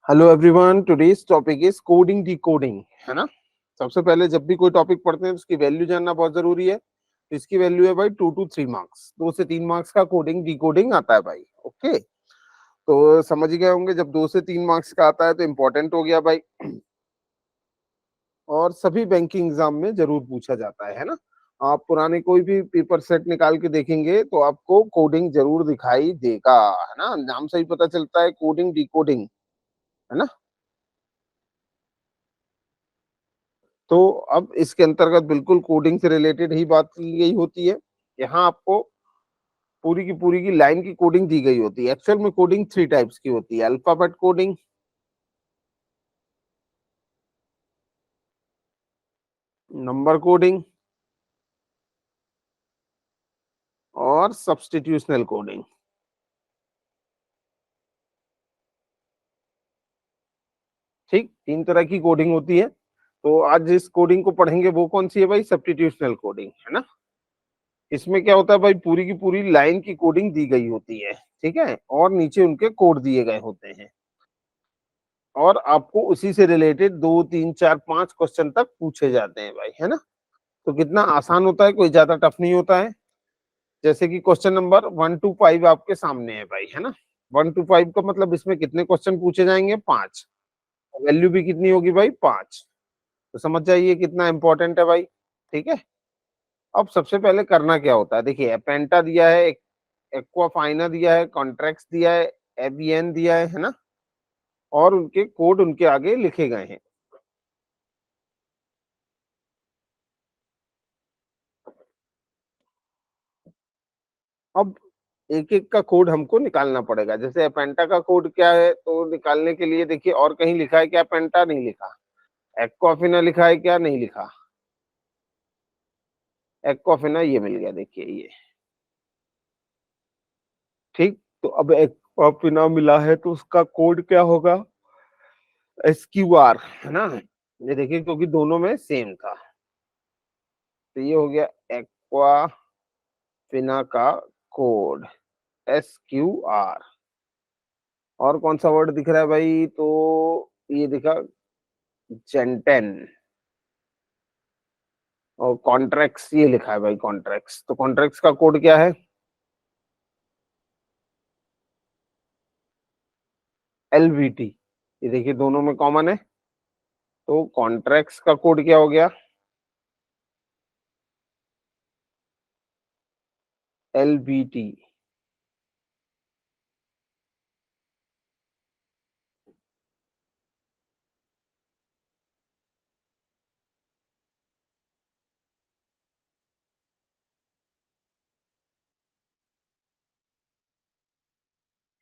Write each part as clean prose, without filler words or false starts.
Hello everyone, today's topic is coding decoding, है ना। सबसे पहले जब भी कोई टॉपिक पढ़ते हैं तो उसकी वैल्यू जानना बहुत जरूरी है। तो इसकी वैल्यू है भाई 2 to 3 मार्क्स, 2 से 3 मार्क्स का कोडिंग डिकोडिंग आता है भाई। ओके, तो समझ गए होंगे जब 2 से 3 मार्क्स का आता है तो इम्पोर्टेंट हो गया भाई। और सभी बैंकिंग एग्जाम में जरूर पूछा जाता है ना। आप पुराने कोई भी पेपर सेट निकाल के देखेंगे तो आपको कोडिंग जरूर दिखाई देगा, है ना। नाम से ही पता चलता है कोडिंग डिकोडिंग, है ना। तो अब इसके अंतर्गत बिल्कुल कोडिंग से रिलेटेड ही बात की गई होती है। यहाँ आपको पूरी की लाइन की कोडिंग दी गई होती है। एक्चुअल में कोडिंग 3 टाइप्स की होती है: अल्फाबेट कोडिंग, नंबर कोडिंग और सब्स्टिट्यूशनल कोडिंग। ठीक, 3 तरह की कोडिंग होती है। तो आज जिस कोडिंग को पढ़ेंगे वो कौन सी है भाई? सब्स्टिट्यूशनल कोडिंग, है ना। इसमें क्या होता है भाई, पूरी की पूरी लाइन की कोडिंग दी गई होती है, ठीक है, और नीचे उनके कोड दिए गए होते हैं। और आपको उसी से रिलेटेड 2 3 4 5 क्वेश्चन तक पूछे जाते हैं भाई, है ना। तो कितना आसान होता है, कोई ज्यादा टफ नहीं होता है। जैसे कि क्वेश्चन नंबर 1 to 5 आपके सामने है भाई, है ना। 1 to 5 का मतलब इसमें कितने क्वेश्चन पूछे जाएंगे? 5। वैल्यू भी कितनी होगी भाई? 5। तो समझ जाइए कितना इंपॉर्टेंट है भाई। ठीक है, अब सबसे पहले करना क्या होता है, देखिए एपेंटा दिया है, एक्वाफाइना दिया है, कॉन्ट्रैक्ट दिया है, एबीएन दिया है ना। और उनके कोड उनके आगे लिखे गए हैं। अब एक एक का कोड हमको निकालना पड़ेगा। जैसे एपेंटा का कोड क्या है, तो निकालने के लिए देखिए, और कहीं लिखा है क्या? एपेंटा नहीं लिखा। एक्वाफिना लिखा है क्या? नहीं लिखा। एक्वाफिना ये मिल गया, देखिए ये। ठीक, तो अब एक्वाफिना मिला है तो उसका कोड क्या होगा? SQR, है ना। ये देखिए क्योंकि दोनों में सेम था, तो ये हो गया एक्वाफिना का कोड SQR। और कौन सा वर्ड दिख रहा है भाई? तो ये दिखा जेंटेन। और कॉन्ट्रैक्ट्स ये लिखा है भाई, कॉन्ट्रैक्ट्स। तो कॉन्ट्रैक्ट्स का कोड क्या है? LVT। ये देखिए दोनों में कॉमन है। तो कॉन्ट्रैक्ट्स का कोड क्या हो गया? LVT।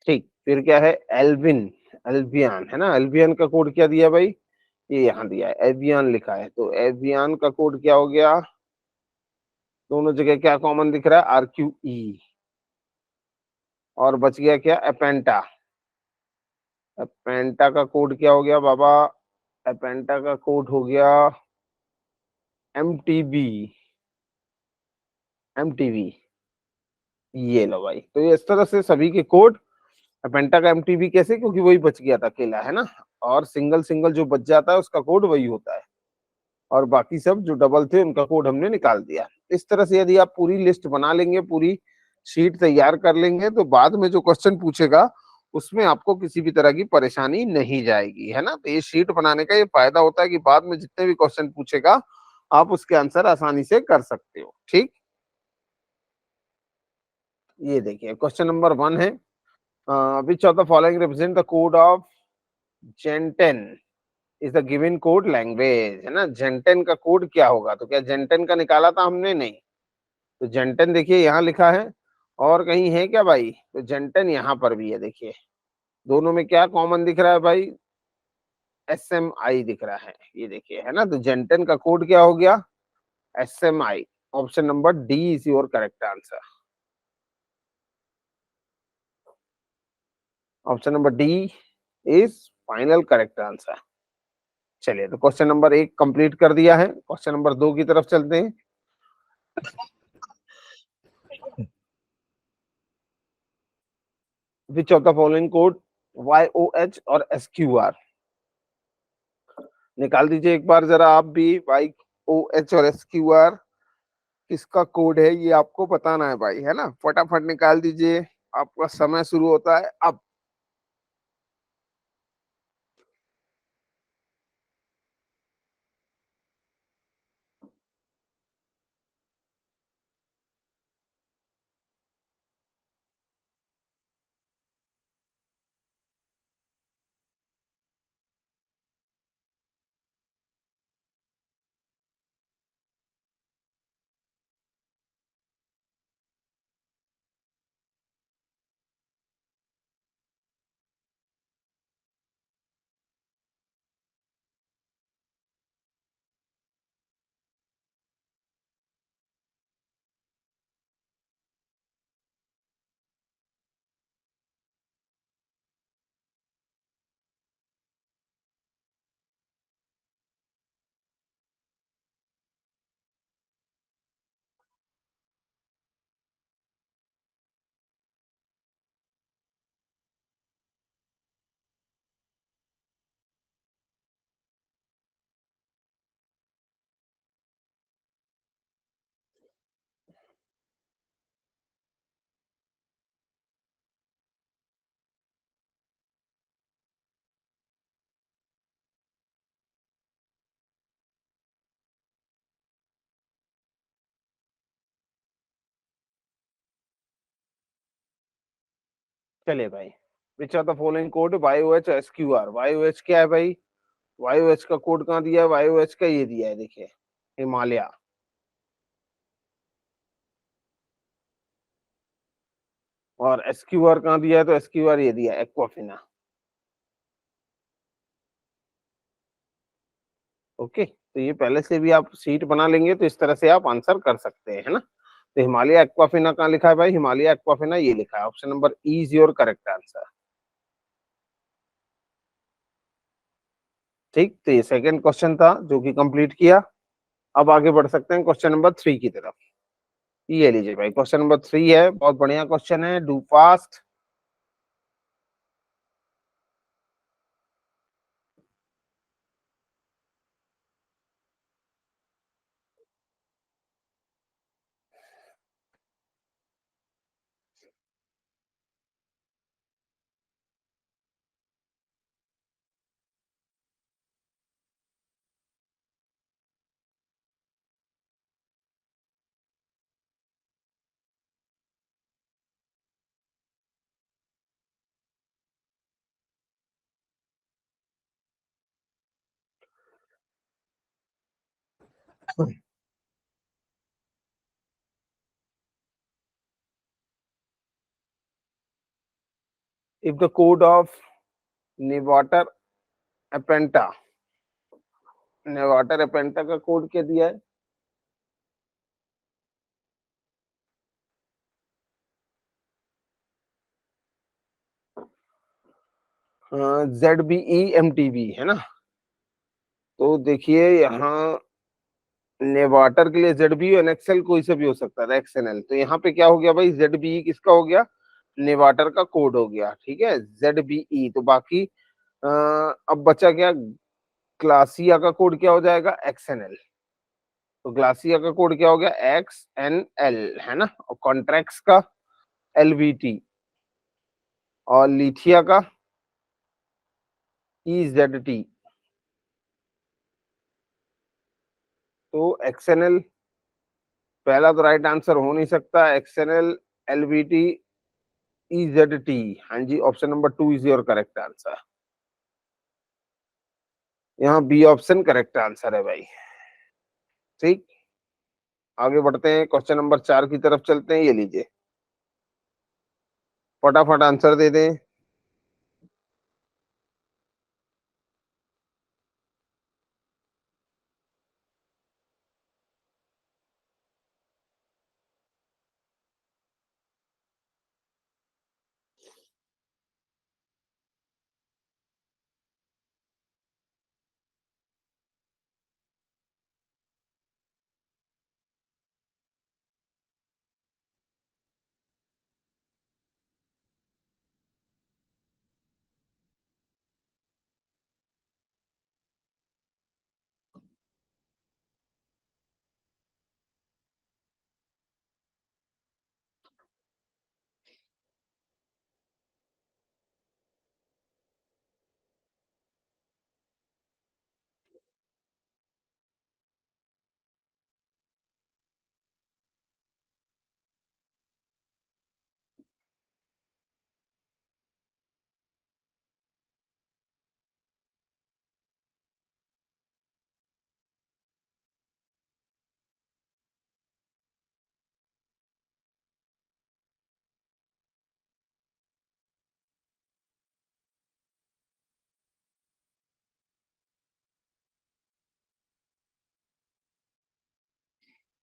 ठीक, फिर क्या है? एल्विन, एल्वियन, है ना। एल्वियन का कोड क्या दिया भाई? ये यहाँ दिया है, एवियन लिखा है। तो एवियन का कोड क्या हो गया? दोनों जगह क्या कॉमन दिख रहा है? RQE। और बच गया क्या? एपेंटा। एपेंटा का कोड क्या हो गया बाबा? एपेंटा का कोड हो गया MTB। MTB, ये लो भाई। तो ये इस तरह से सभी के कोड। एपेंटा का MTB कैसे? क्योंकि वही बच गया था अकेला, है ना। और सिंगल सिंगल जो बच जाता है उसका कोड वही होता है। और बाकी सब जो डबल थे उनका कोड हमने निकाल दिया। इस तरह से यदि आप पूरी लिस्ट बना लेंगे, पूरी शीट तैयार कर लेंगे, तो बाद में जो क्वेश्चन पूछेगा उसमें आपको किसी भी तरह की परेशानी नहीं जाएगी, है ना। तो ये शीट बनाने का ये फायदा होता है कि बाद में जितने भी क्वेश्चन पूछेगा आप उसके आंसर आसानी से कर सकते हो। ठीक, ये देखिए क्वेश्चन नंबर 1 है, which of the following represent the code of जेंटेन is the given code language, है ना। जेंटेन का कोड क्या होगा? तो क्या जेंटेन का निकाला था हमने? नहीं। तो जेंटन देखिए यहाँ लिखा है, और कहीं है क्या भाई? तो जेंटन यहाँ पर भी है, देखिए दोनों में क्या कॉमन दिख रहा है भाई? SMI दिख रहा है, ये देखिए, है ना। तो जेंटन का कोड क्या हो गया? SMI। Option number D is your correct answer. Option number D is final correct answer. चलिए, तो क्वेश्चन नंबर 1 कंप्लीट कर दिया है। क्वेश्चन नंबर 2 की तरफ चलते हैं। विच of the following code YOH और SQR निकाल दीजिए एक बार जरा आप भी। YOH और SQR किसका कोड है ये आपको बताना है भाई, है ना? फटाफट निकाल दीजिए, आपका समय शुरू होता है अब। चलिए भाई, which are the following code YOH SQR? YOH क्या है भाई? YOH का कोड कहाँ दिया है? YOH का ये दिया है, देखिए, हिमालय। और SQR कहाँ दिया है? तो SQR ये दिया है, एक्वाफिना। ओके, तो ये पहले से भी आप सीट बना लेंगे तो इस तरह से आप आंसर कर सकते हैं, है ना? तो हिमालय एक्वाफिना कहाँ लिखा है भाई? हिमालय एक्वाफिना ये लिखा है, option number E is your correct answer. ठीक, तो ये सेकंड क्वेश्चन था जो कि कंप्लीट किया। अब आगे बढ़ सकते हैं क्वेश्चन नंबर 3 की तरफ। ये लीजिए भाई, क्वेश्चन नंबर 3 है, बहुत बढ़िया क्वेश्चन है, do fast. If the code of नेवाटर एपेंटा, नेवाटर एपेंटा का कोड क्या दिया है? ZBEMTB, है ना? तो देखिए यहाँ नेवाटर के लिए ZB और एक्सएल कोई से भी हो सकता है, XNL। तो यहाँ पे क्या हो गया भाई? ZBE किसका हो गया? नेवाटर का कोड हो गया, ठीक है, ZBE। तो बाकी अब बचा क्या? ग्लासिया का कोड क्या हो जाएगा? XNL। तो ग्लासिया का कोड क्या हो गया? XNL, है ना? और कॉन्ट्रैक्ट्स का LVT, और लिथिया का EZT। तो XNL पहला तो राइट आंसर हो नहीं सकता। XNL, LVT, EZT, हाँ जी, option number 2 is your correct answer. यहाँ बी ऑप्शन करेक्ट आंसर है भाई। ठीक, आगे बढ़ते हैं, क्वेश्चन नंबर 4 की तरफ चलते हैं। ये लीजिए, फटाफट आंसर दे दें।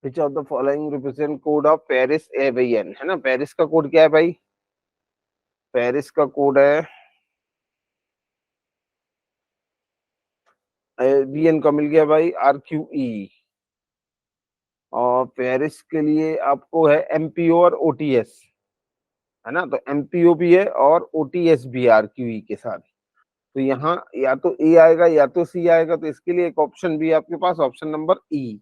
विच of the following represent code of Paris avian, है ना। पेरिस का कोड क्या है भाई? पेरिस का कोड है, एवियन का मिल गया भाई RQE। और पेरिस के लिए आपको है MPO और OTS, है ना। तो MPO भी है और OTS भी है RQE के साथ। तो यहाँ या तो A आएगा या तो C आएगा, तो इसके लिए एक ऑप्शन भी है आपके पास, option number E।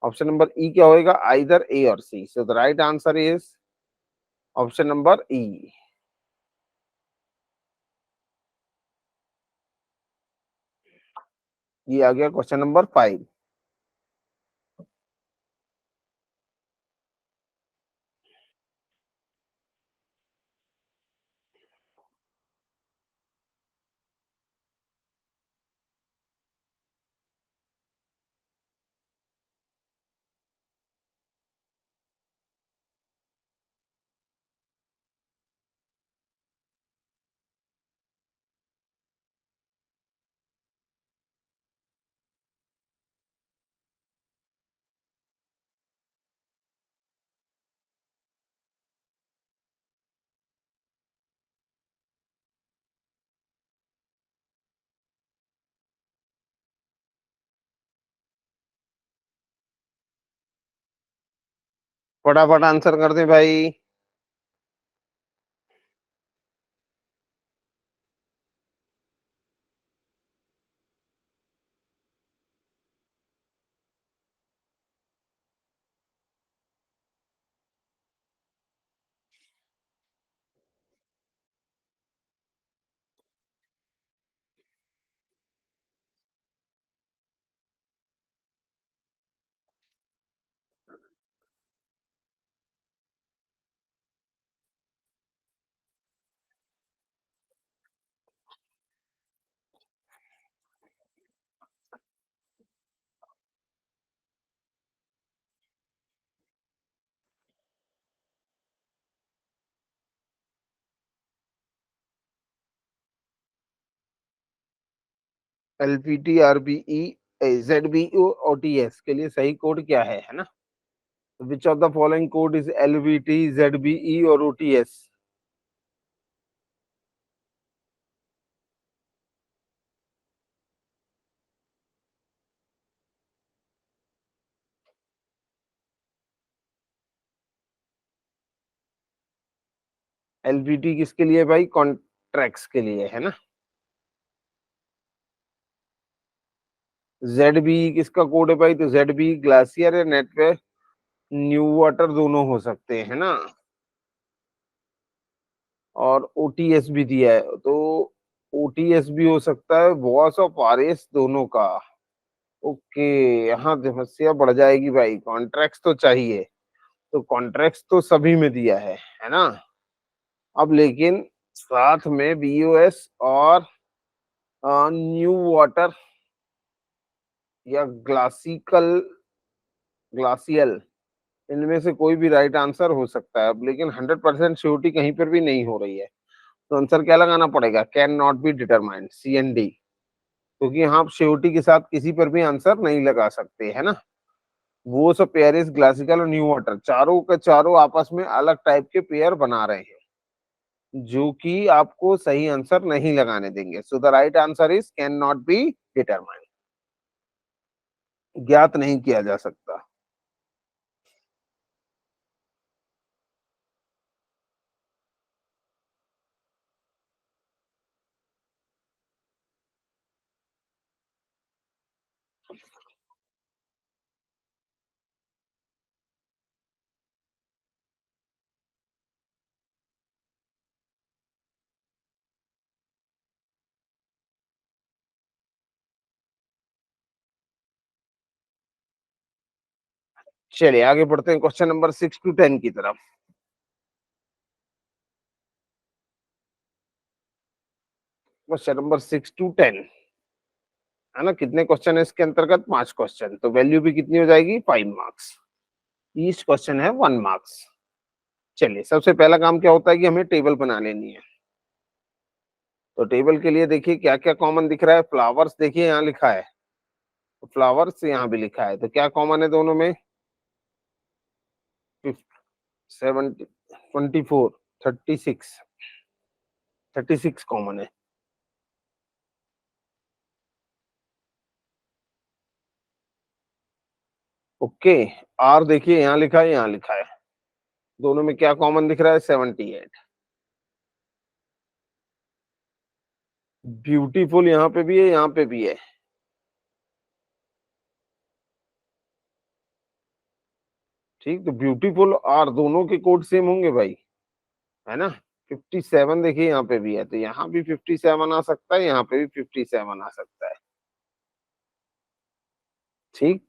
Option number E क्या होएगा? आइदर A और C। So the right answer is option number E। ये आ गया क्वेश्चन नंबर 5। फटाफट आंसर कर दे भाई। LPT RBE ZBO OTS के लिए सही कोड क्या है ना। विच of the following code is LVT ZBE और OTS? LVT किसके लिए भाई? कॉन्ट्रैक्ट्स के लिए, है ना। ZBE किसका कोड है भाई? तो ZBE ग्लासियर है, नेटवे न्यू वाटर दोनों हो सकते हैं ना। और OTS भी दिया है, तो OTS भी हो सकता है, वॉस ऑफ आरएस दोनों का। ओके, यहाँ समस्या बढ़ जाएगी भाई। कॉन्ट्रैक्ट्स तो चाहिए, तो कॉन्ट्रैक्ट्स तो सभी में दिया है ना। अब लेकिन साथ में BOS और न्यू वाटर या ग्लासियल, इनमें से कोई भी राइट आंसर हो सकता है। अब लेकिन 100% श्योरिटी कहीं पर भी नहीं हो रही है, तो आंसर क्या लगाना पड़ेगा? Can not be determined, CND। क्योंकि यहाँ आप श्योरिटी के साथ किसी पर भी आंसर नहीं लगा सकते, है ना। वो सब पेयर्स क्लासिकल और न्यू वाटर चारों के चारों आपस में अलग टाइप के पेयर बना रहे हैं, जो कि आपको सही आंसर नहीं लगाने देंगे। सो the right answer is can not be determined, ज्ञात नहीं किया जा सकता। चलिए आगे बढ़ते हैं क्वेश्चन नंबर 6 to 10 की तरफ। क्वेश्चन नंबर 6 to 10, है ना। कितने क्वेश्चन है इसके अंतर्गत? 5 क्वेश्चन, तो वैल्यू भी कितनी हो जाएगी? 5 मार्क्स। ईच क्वेश्चन है 1 मार्क्स। चलिए, सबसे पहला काम क्या होता है कि हमें टेबल बना लेनी है। तो टेबल के लिए देखिए क्या क्या कॉमन दिख रहा है। फ्लावर्स देखिए यहाँ लिखा है, तो फ्लावर्स यहाँ भी लिखा है, तो क्या कॉमन है दोनों में? 70, 24, 36, 36 कॉमन है। ओके, आर देखिए यहाँ लिखा है, यहाँ लिखा है, दोनों में क्या कॉमन दिख रहा है? 78। ब्यूटीफुल यहाँ पे भी है, यहाँ पे भी है। ठीक, तो ब्यूटीफुल और दोनों के कोड सेम होंगे भाई, है ना। 57 देखिए यहाँ पे भी है, तो यहाँ भी 57 आ सकता है, यहाँ पे भी 57 आ सकता है। ठीक,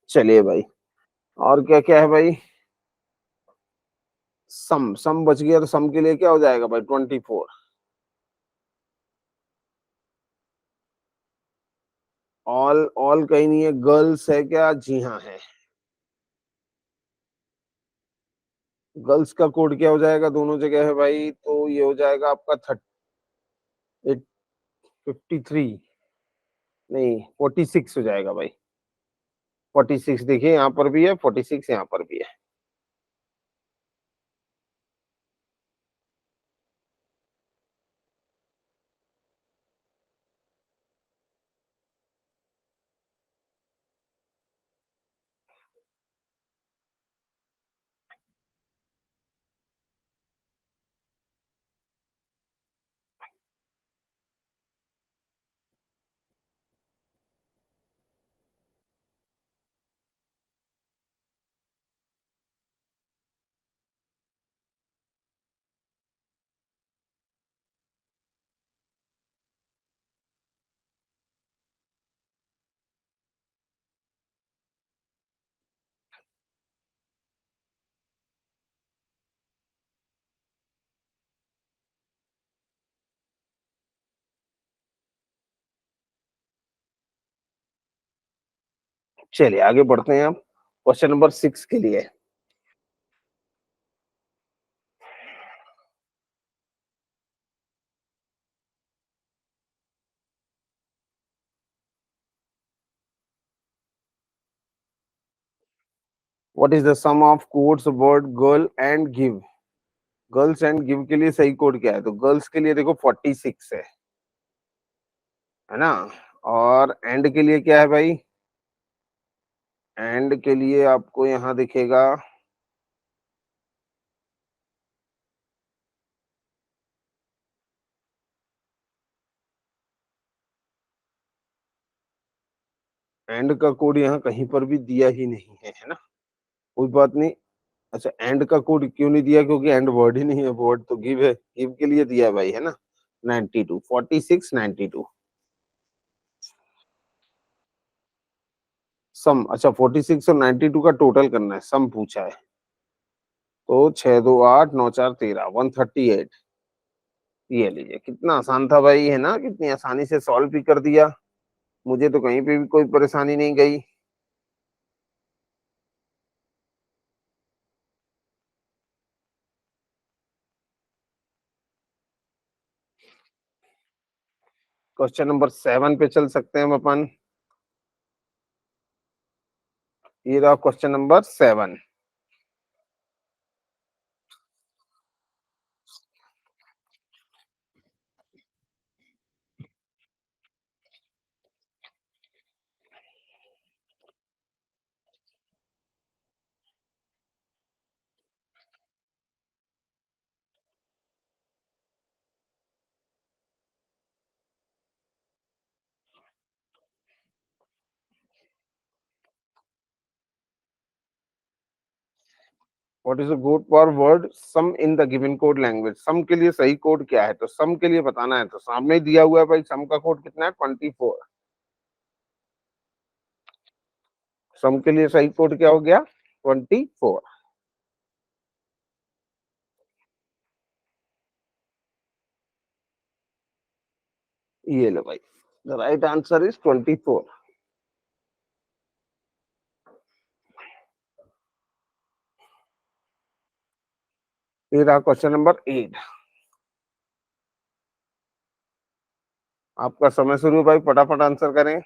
चलिए भाई, और क्या क्या है भाई? सम, सम बच गया, तो सम के लिए क्या हो जाएगा भाई? 24। ऑल कहीं नहीं है, गर्ल्स है क्या? जी हाँ है। गर्ल्स का कोड क्या हो जाएगा? दोनों जगह है भाई, तो ये हो जाएगा आपका 53, नहीं 46 हो जाएगा भाई। 46 देखिए यहाँ पर भी है, 46 यहाँ पर भी है। चलिए आगे बढ़ते हैं आप क्वेश्चन नंबर 6 के लिए। What is the sum of codes word girl and give? Girls and give के लिए सही कोड क्या है? तो गर्ल्स के लिए देखो 46 है ना। और एंड के लिए क्या है भाई? एंड के लिए आपको यहाँ दिखेगा, एंड का कोड यहाँ कहीं पर भी दिया ही नहीं है ना। कोई बात नहीं। अच्छा, एंड का कोड क्यों नहीं दिया? क्योंकि एंड वर्ड ही नहीं है, वर्ड तो गिव है, गिव के लिए दिया है भाई, है ना। 92, 46, 92 सम। अच्छा, 46 और 92 का टोटल करना है, सम पूछा है। तो 6 2 8 9 4 13, 138। ये लीजिए, कितना आसान था भाई, है ना, कितनी आसानी से सॉल्व भी कर दिया। मुझे तो कहीं पे भी कोई परेशानी नहीं गई। क्वेश्चन नंबर 7 पे चल सकते हैं हम अपन। ये रहा question number 7। What is the code for word some in the given code language? Some के लिए सही कोड क्या है? तो सम के लिए बताना है, तो सामने ही दिया हुआ है भाई, सम का कोड कितना है? 24। सम के लिए सही कोड क्या हो गया? 24। ये लो भाई, द राइट आंसर इज 24। ये रहा क्वेश्चन नंबर 8। आपका समय शुरू है भाई, फटाफट आंसर करें।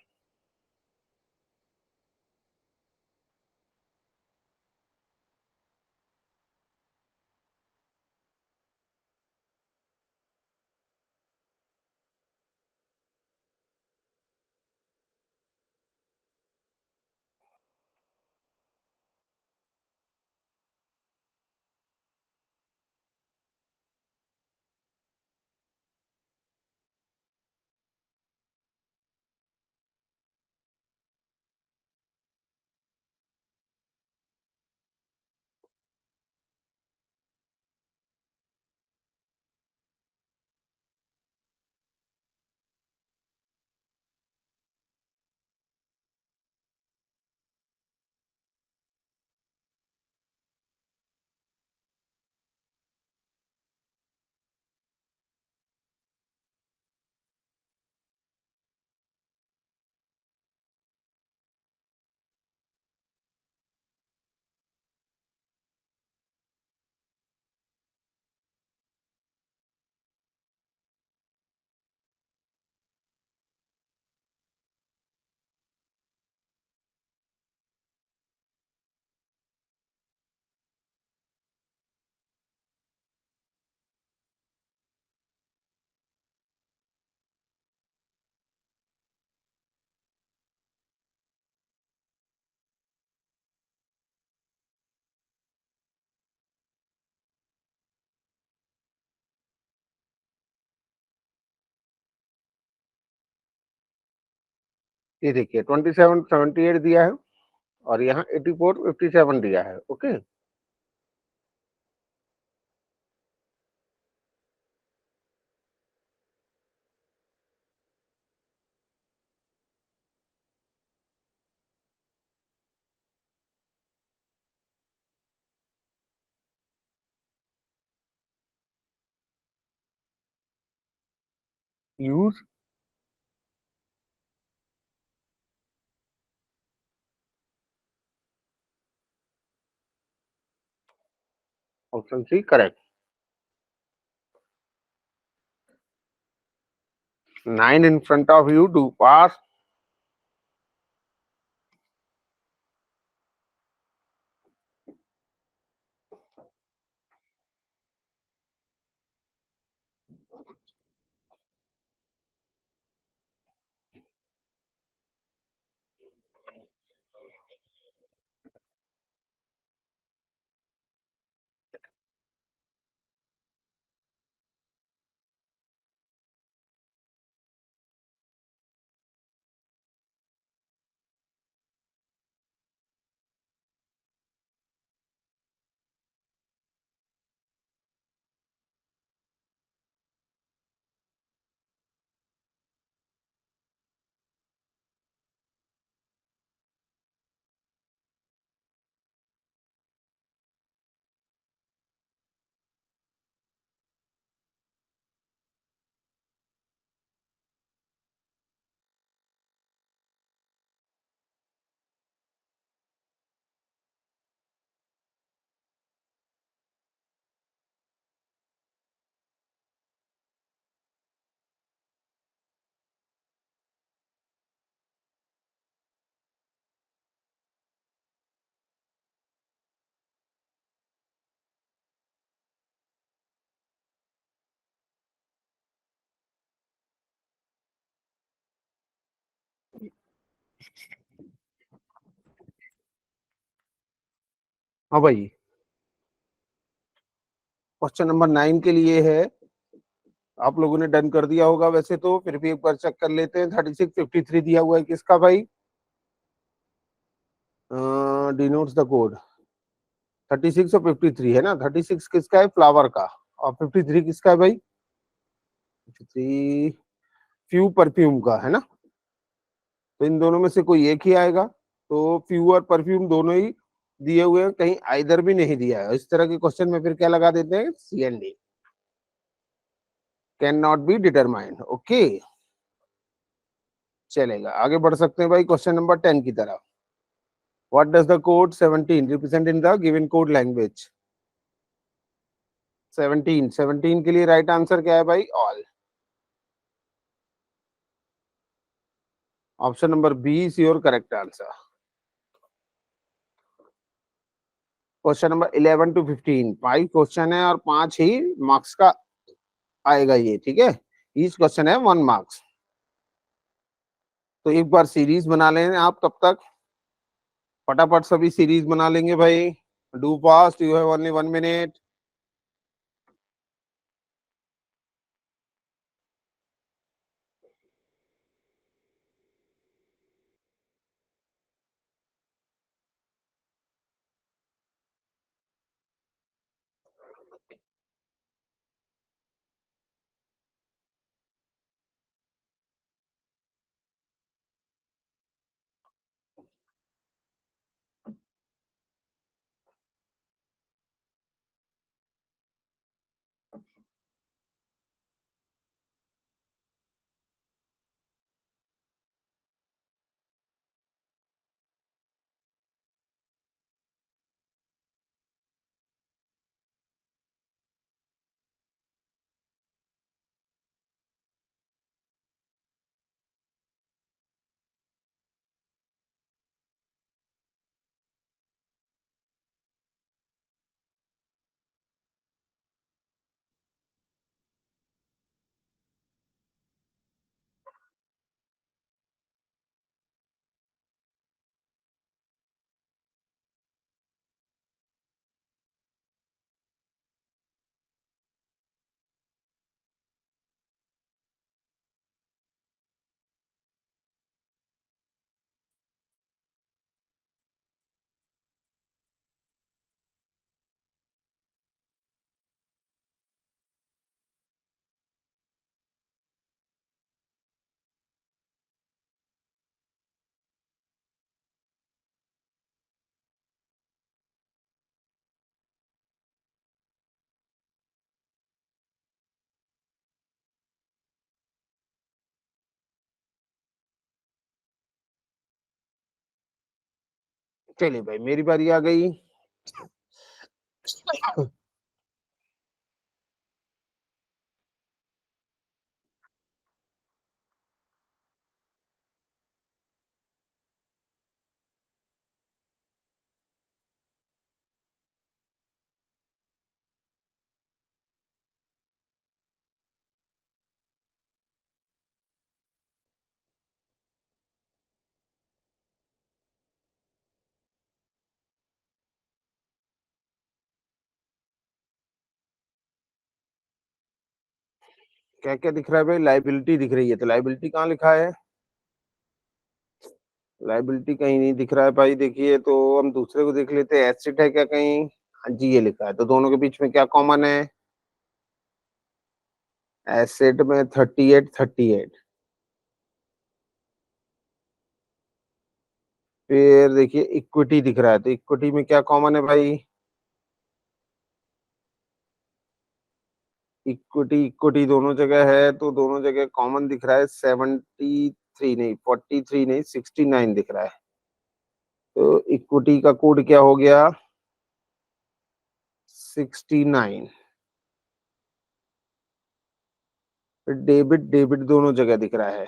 ये देखिए 27 78 दिया है और यहाँ 84 57 दिया है। Okay, use option C correct. 9 in front of you to pass। हाँ भाई, क्वेश्चन नंबर 9 के लिए है। आप लोगों ने डन कर दिया होगा वैसे तो, फिर भी एक बार चेक कर लेते हैं। 3653 दिया हुआ है किसका भाई? Denotes the code. 36 और 53 है ना। 36 किसका है? फ्लावर का। और 53 किसका है भाई? 53 फ्यू परफ्यूम का है ना। तो इन दोनों में से कोई एक ही आएगा। तो फ्यू और परफ्यूम दोनों ही दिए हुए हैं, कहीं आइदर भी नहीं दिया है। इस तरह के क्वेश्चन में फिर क्या लगा देते हैं? C and D, can not be determined. Okay, चलेगा, आगे बढ़ सकते हैं भाई क्वेश्चन नंबर 10 की तरफ। What does the code 17 represent in the given code language? 17 के लिए राइट आंसर क्या है भाई? All. Option number B is your correct answer. Question number 11 to 15, 5 क्वेश्चन है और 5 ही मार्क्स का आएगा ये, ठीक है। ईच क्वेश्चन है 1 मार्क्स। तो एक बार सीरीज बना लें आप, तब तक फटाफट सभी सीरीज बना लेंगे भाई। Do fast, you have only 1 minute. चलिए भाई, मेरी बारी आ गई। क्या क्या दिख रहा है भाई? लाइबिलिटी दिख रही है, तो लाइबिलिटी कहाँ लिखा है? लाइबिलिटी कहीं नहीं दिख रहा है भाई। देखिए, तो हम दूसरे को देख लेते हैं, एसेट है क्या कहीं? हाँ जी, ये लिखा है। तो दोनों के बीच में क्या कॉमन है? एसेट में 38, 38। फिर देखिए, इक्विटी दिख रहा है, तो इक्विटी में क्या कॉमन है भाई? इक्विटी इक्विटी दोनों जगह है, तो दोनों जगह कॉमन दिख रहा है। 73 नहीं, 43 नहीं, 69 दिख रहा है। तो इक्विटी का कोड क्या हो गया? 69। फिर डेबिट डेबिट दोनों जगह दिख रहा है,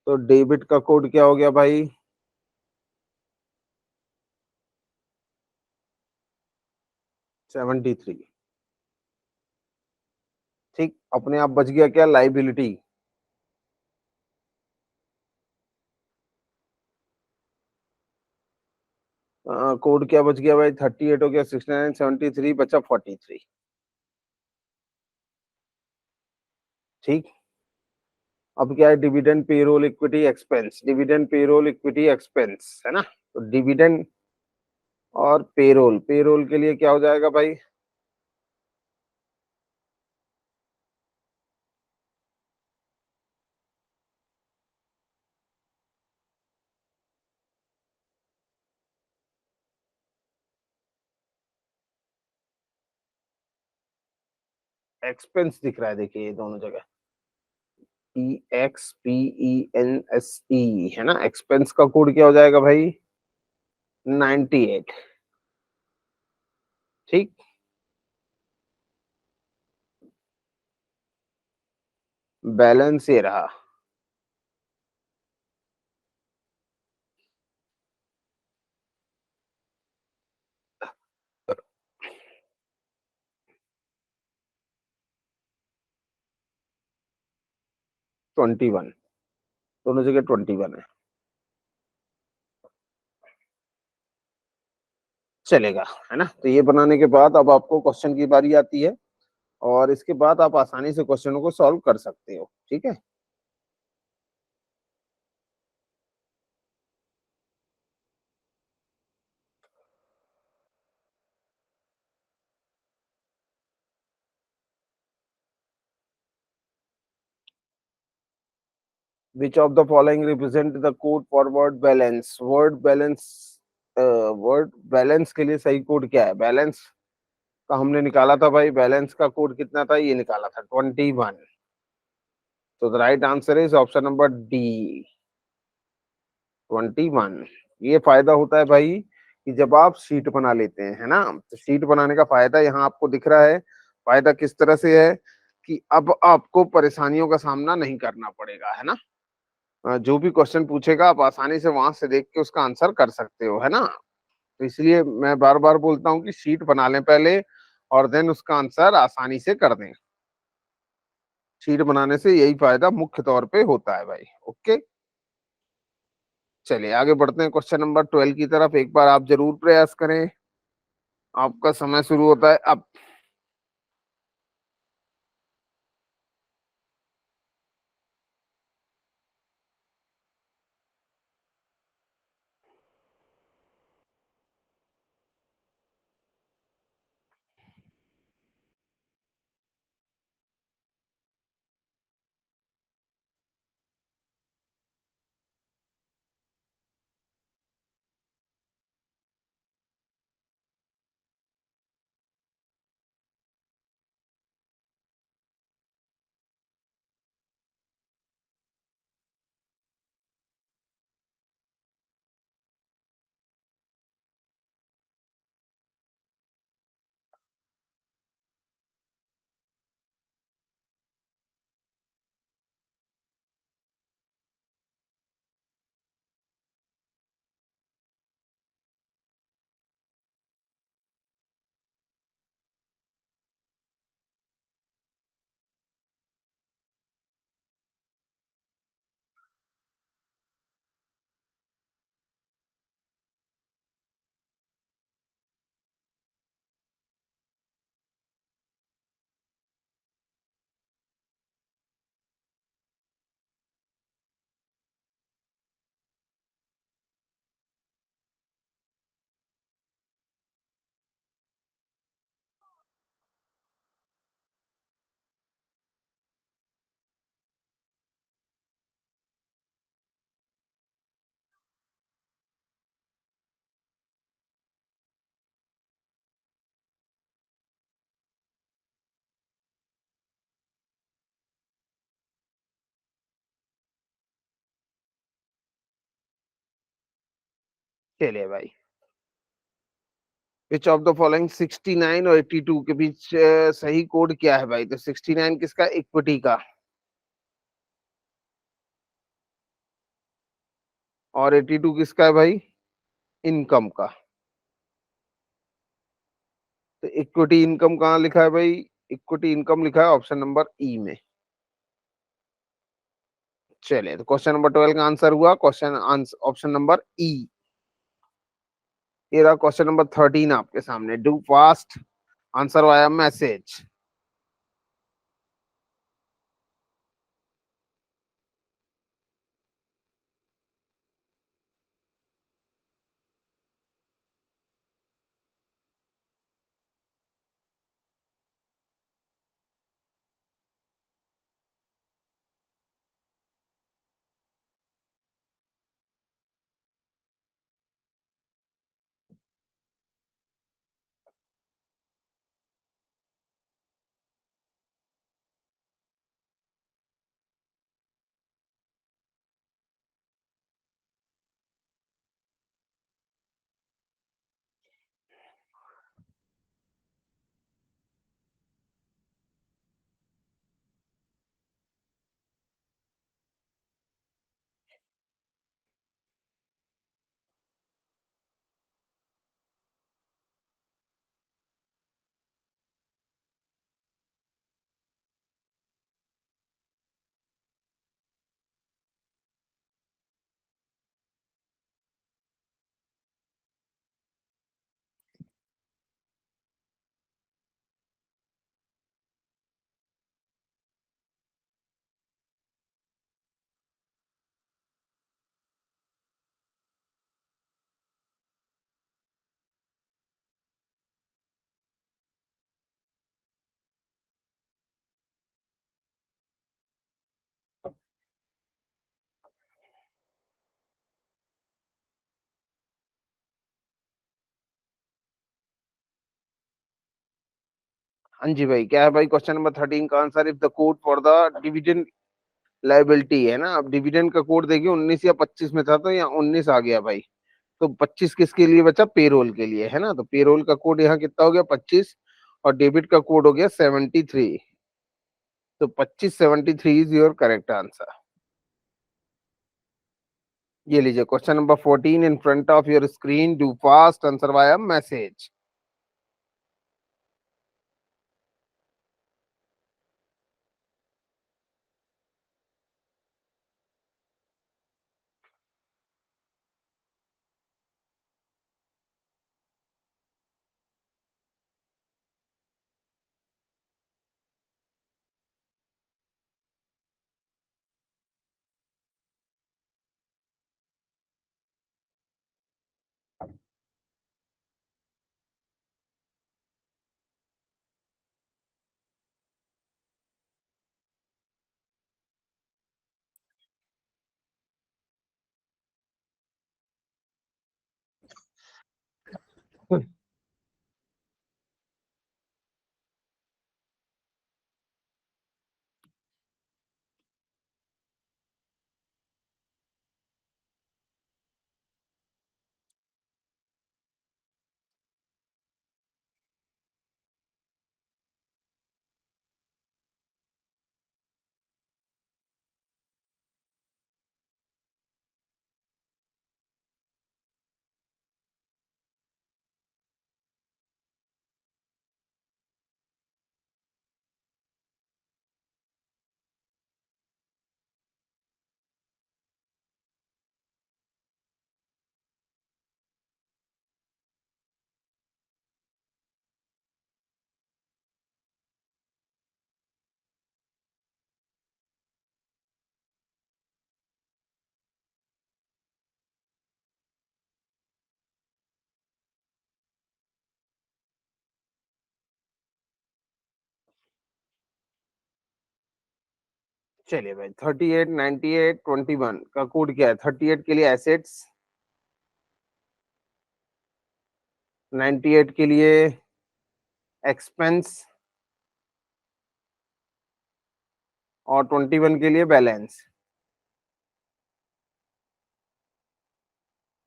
तो डेबिट का कोड क्या हो गया भाई? 73। ठीक, अपने आप बच गया क्या? लाइबिलिटी। कोड क्या बच गया भाई? 38 हो गया, 69, 73 बचा 43। ठीक। अब क्या है? Dividend payroll equity expense, dividend payroll equity expense है ना। तो डिविडेंड और पेरोल, पेरोल के लिए क्या हो जाएगा भाई? एक्सपेंस दिख रहा है, देखिए ये दोनों जगह EXPENSE है ना। एक्सपेंस का कोड क्या हो जाएगा भाई? 98। ठीक, बैलेंस ये रहा। 21, दोनों जगह 21 है। चलेगा, है ना। तो ये बनाने के बाद अब आपको क्वेश्चन की बारी आती है, और इसके बाद आप आसानी से क्वेश्चनों को सॉल्व कर सकते हो। ठीक है। Which of the following represent the code for word balance. Word balance के लिए सही कोड क्या है? बैलेंस का हमने निकाला था भाई, बैलेंस का कोड कितना था? ये निकाला था 21। तो the right answer is option number D, 21। ये फायदा होता है भाई कि जब आप शीट बना लेते हैं, है ना, तो शीट बनाने का फायदा यहाँ आपको दिख रहा है। फायदा किस तरह से है कि अब आपको परेशानियों का सामना नहीं करना पड़ेगा, है ना। जो भी क्वेश्चन पूछेगा आप आसानी से वहां से देख के उसका आंसर कर सकते हो, है ना। तो इसलिए मैं बार बार बोलता हूँ कि शीट बना लें पहले, और देन उसका आंसर आसानी से कर दें। शीट बनाने से यही फायदा मुख्य तौर पे होता है भाई। ओके, चलिए आगे बढ़ते हैं क्वेश्चन नंबर 12 की तरफ। एक बार आप जरूर प्रयास करें। आपका समय शुरू होता है अब। चलिए भाई, विच ऑफ द फॉलोइंग 69 और 82 के बीच सही कोड क्या है भाई? तो 69 किसका? इक्विटी का। और 82 किसका है भाई? इनकम का। तो इक्विटी इनकम कहाँ लिखा है भाई? इक्विटी इनकम लिखा है ऑप्शन नंबर ई में। चलिए, तो क्वेश्चन नंबर 12 का आंसर हुआ क्वेश्चन आंसर ऑप्शन नंबर ई। ये रहा क्वेश्चन नंबर 13 आपके सामने। Do fast, answer via message. हाँ जी भाई, क्या है भाई क्वेश्चन नंबर 13 का answer? If the code for the dividend liability है ना, अब डिविडेंड का कोड देखिए 19 या 25 में था, तो यहाँ 19 आ गया भाई। तो 25 किसके लिए बचा? पेरोल के लिए, है ना। तो पेरोल का कोड यहाँ कितना हो गया? 25, और डेबिट का कोड हो गया 73। तो 2573 इज योर करेक्ट आंसर। ये लीजिए question number 14 in front of your screen, do fast, answer via message. चलिए भाई, 38, 98, 21 का कोड क्या है? 38 के लिए एसेट्स, 98 के लिए एक्सपेंस, और 21 के लिए balance.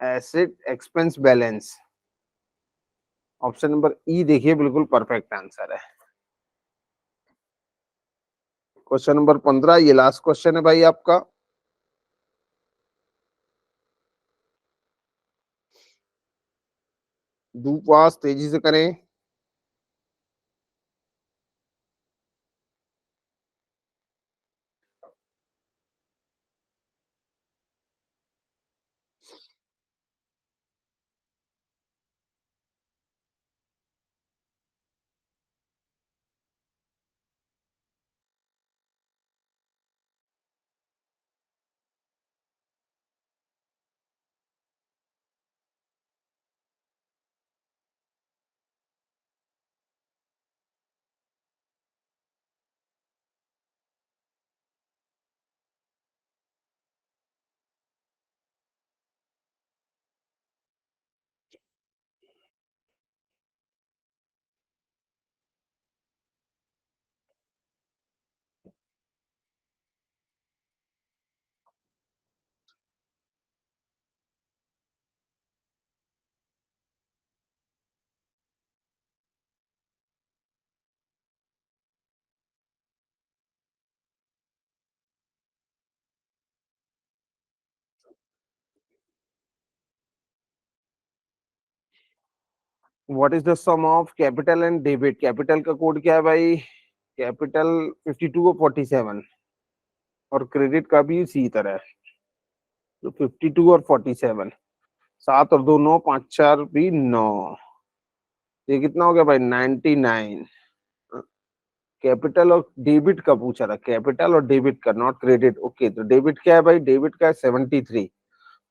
Asset, expense, balance. Option number ई देखिए बिल्कुल परफेक्ट आंसर है। क्वेश्चन नंबर 15, ये लास्ट क्वेश्चन है भाई आपका। डू पास, तेजी से करें। What is the sum of capital and debit? Capital का कोड क्या है भाई? कैपिटल 52 और 47, और क्रेडिट का भी इसी तरह है। तो 52 और 47, 7 और 2 9, 5 4 भी 9। ये कितना हो गया भाई? 99। कैपिटल और डेबिट का पूछा था, कैपिटल और डेबिट का, नॉट क्रेडिट। ओके, तो डेबिट क्या है भाई? डेबिट का है 73।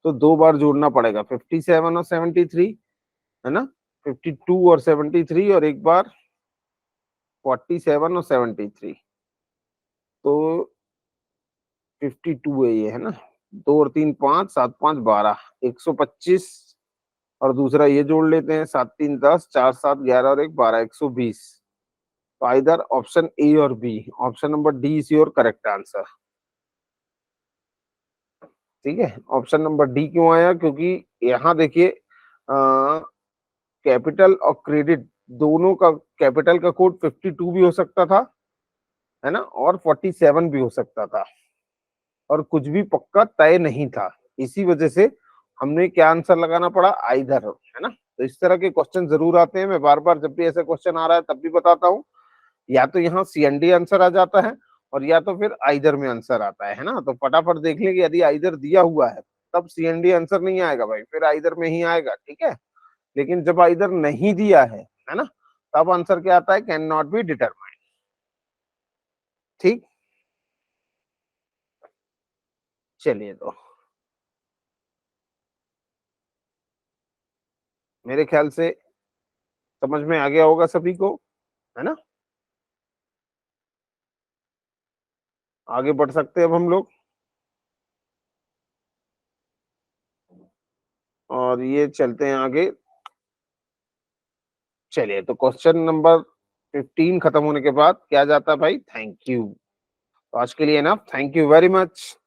तो दो बार जोड़ना पड़ेगा, 57 और 73, है ना। 52 और 73, और एक बार 47 और 73। तो 52 है ये, है ना। 2 और 3 5, 7 5 12, 125। और दूसरा ये जोड़ लेते हैं, 7 3 10, 4 7 11 और एक 12, 120। तो आइदर ऑप्शन ए और बी, option number D is your correct answer. ठीक है, ऑप्शन नंबर डी क्यों आया, क्योंकि यहाँ देखिए कैपिटल और क्रेडिट दोनों का, कैपिटल का कोड 52 भी हो सकता था, है ना, और 47 भी हो सकता था, और कुछ भी पक्का तय नहीं था। इसी वजह से हमने क्या आंसर लगाना पड़ा, आइदर, है ना। तो इस तरह के क्वेश्चन जरूर आते हैं, मैं बार बार जब भी ऐसा क्वेश्चन आ रहा है तब भी बताता हूँ, या तो यहाँ सीएनडी आंसर आ जाता है, और या तो फिर आइदर में आंसर आता है ना। तो फटाफट देख लेंगे, यदि आइदर दिया हुआ है तब सीएनडी आंसर नहीं आएगा भाई, फिर आइदर में ही आएगा, ठीक है। लेकिन जब आइदर नहीं दिया है ना, तब आंसर क्या आता है, कैन नॉट बी डिटरमाइंड। ठीक, चलिए, तो मेरे ख्याल से समझ में आ गया होगा सभी को, है ना। आगे बढ़ सकते हैं अब हम लोग, और ये चलते हैं आगे। चलिए, तो क्वेश्चन नंबर 15 खत्म होने के बाद क्या जाता है भाई, थैंक यू। तो आज के लिए ना, थैंक यू वेरी मच।